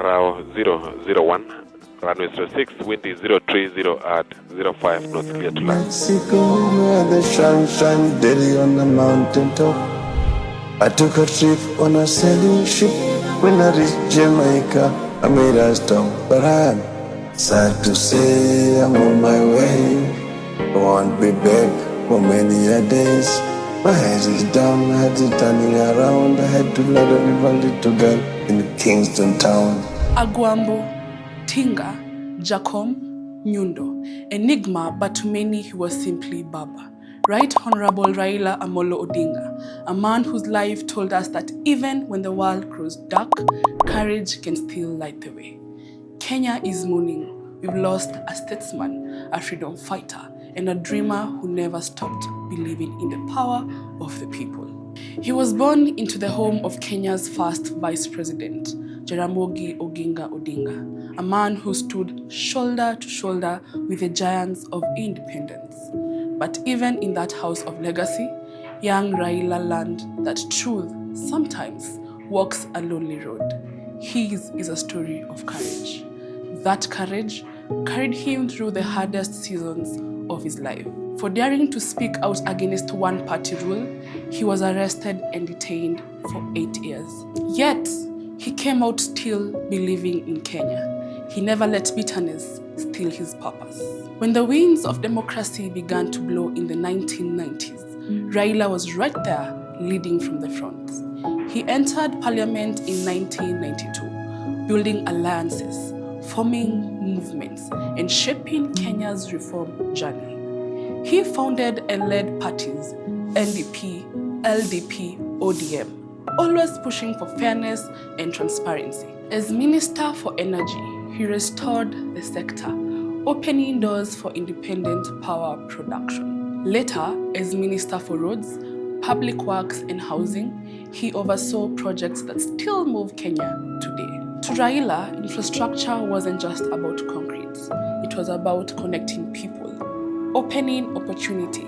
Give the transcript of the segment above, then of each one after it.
Rao 001, runway 06, wind is 030 at 05 knots, clear to land. Mexico, where the sun shines daily on the mountain top. I took a trip on a sailing ship. When I reached Jamaica, I made a stop. But I'm sad to say I'm on my way. I won't be back for many a days. My head is down, my head is turning around. I had to let a little girl in Kingston town. Agwambo, Tinga, Jacom, Nyundo, Enigma, but to many he was simply Baba. Right Honorable Raila Odinga, a man whose life told us that even when the world grows dark, courage can still light the way. Kenya is mourning. We've lost a statesman, a freedom fighter, and a dreamer who never stopped believing in the power of the people. He was born into the home of Kenya's first vice president, Jaramogi Oginga Odinga, a man who stood shoulder to shoulder with the giants of independence. But even in that house of legacy, young Raila learned that truth sometimes walks a lonely road. His is a story of courage. That courage carried him through the hardest seasons of his life. For daring to speak out against one-party rule, he was arrested and detained for 8 years. Yet, he came out still believing in Kenya. He never let bitterness steal his purpose. When the winds of democracy began to blow in the 1990s, Raila was right there, leading from the front. He entered parliament in 1992, building alliances, forming movements, and shaping Kenya's reform journey. He founded and led parties, NDP, LDP, ODM, always pushing for fairness and transparency. As Minister for Energy, he restored the sector, opening doors for independent power production. Later, as Minister for Roads, Public Works and Housing, he oversaw projects that still move Kenya today. To Raila, infrastructure wasn't just about concrete. It was about connecting people, opening opportunity,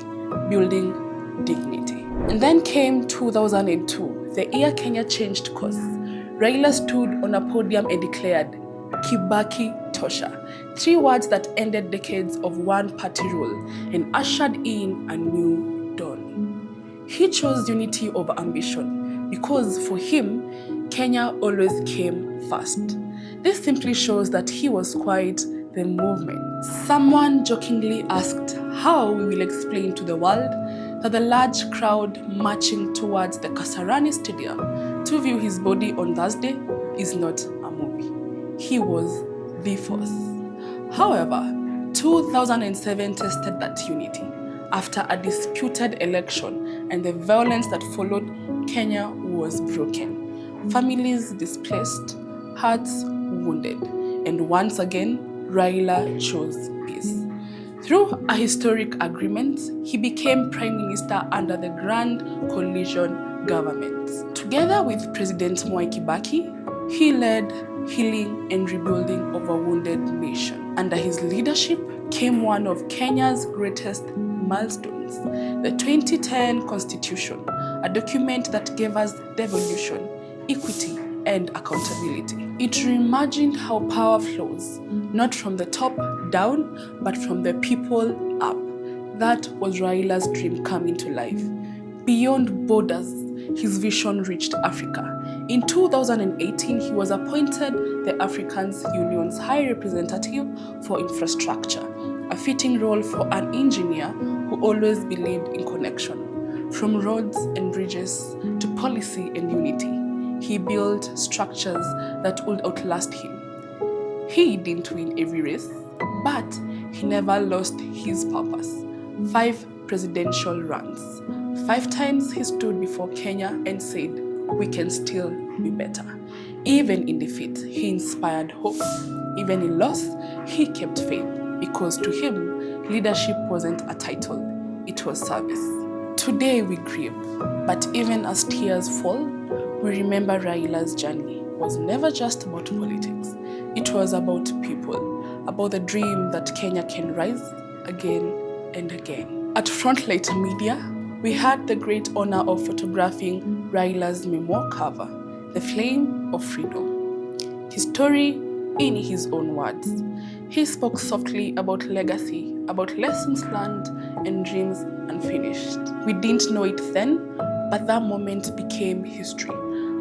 building dignity. And then came 2002, the year Kenya changed course. Raila stood on a podium and declared, Kibaki Tosha, 3 words that ended decades of one-party rule and ushered in a new dawn. He chose unity over ambition because for him, Kenya always came first. This simply shows that he was quite the movement. Someone jokingly asked how we will explain to the world that the large crowd marching towards the Kasarani Stadium to view his body on Thursday is not a movie. He was the force. However, 2007 tested that unity. After a disputed election and the violence that followed, Kenya was broken. Families displaced, hearts wounded, and once again, Raila chose peace. Through a historic agreement, he became Prime Minister under the Grand Coalition government. Together with President Mwai Kibaki, he led healing and rebuilding of a wounded nation. Under his leadership came one of Kenya's greatest milestones, the 2010 Constitution, a document that gave us devolution, equity, and accountability. It reimagined how power flows, not from the top down, but from the people up. That was Raila's dream coming to life. Beyond borders, his vision reached Africa. In 2018, he was appointed the African Union's High Representative for Infrastructure, a fitting role for an engineer who always believed in connection. From roads and bridges to policy and unity, he built structures that would outlast him. He didn't win every race, but he never lost his purpose. 5 presidential runs. 5 times he stood before Kenya and said, we can still be better. Even in defeat, he inspired hope. Even in loss, he kept faith, because to him, leadership wasn't a title, it was service. Today we grieve, but even as tears fall, we remember Raila's journey was never just about politics. It was about people, about the dream that Kenya can rise again and again. At Frontlight Media, we had the great honor of photographing Raila's memoir cover, The Flame of Freedom. his story in his own words. He spoke softly about legacy, about lessons learned and dreams unfinished. We didn't know it then, but that moment became history,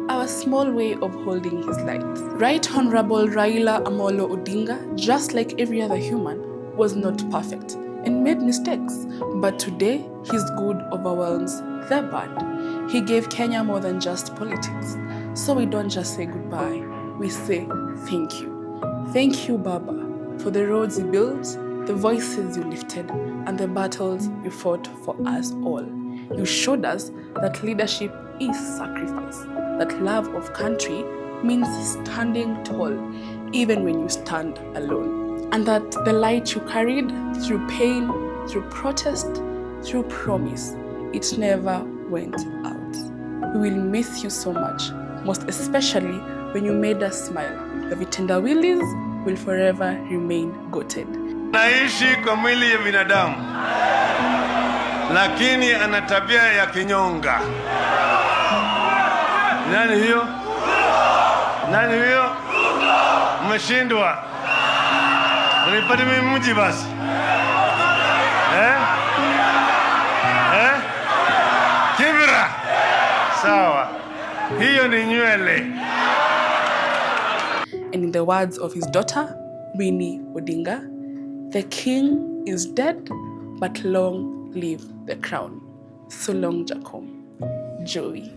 our small way of holding his light. Right Honorable Raila Odinga, just like every other human, was not perfect and made mistakes, but today his good overwhelms the bad. He gave Kenya more than just politics, so we don't just say goodbye, we say thank you. Thank you, Baba, for the roads you built, the voices you lifted, and the battles you fought for us all. You showed us that leadership is sacrifice, that love of country means standing tall, even when you stand alone, and that the light you carried through pain, through protest, through promise, it never went out. We will miss you so much, most especially when you made us smile. The vitenda willies will forever remain goated. Naishi kwa mwili ya binadamu, lakini ana tabia ya kinyonga. Nani hiyo? Nani hiyo? Umeshindwa. Unipate mimi mji basi. Kibra. Sawa. Hiyo ni nywele. And in the words of his daughter, Raila Odinga, the king is dead, but long live the crown. So long, Jacob. Joey.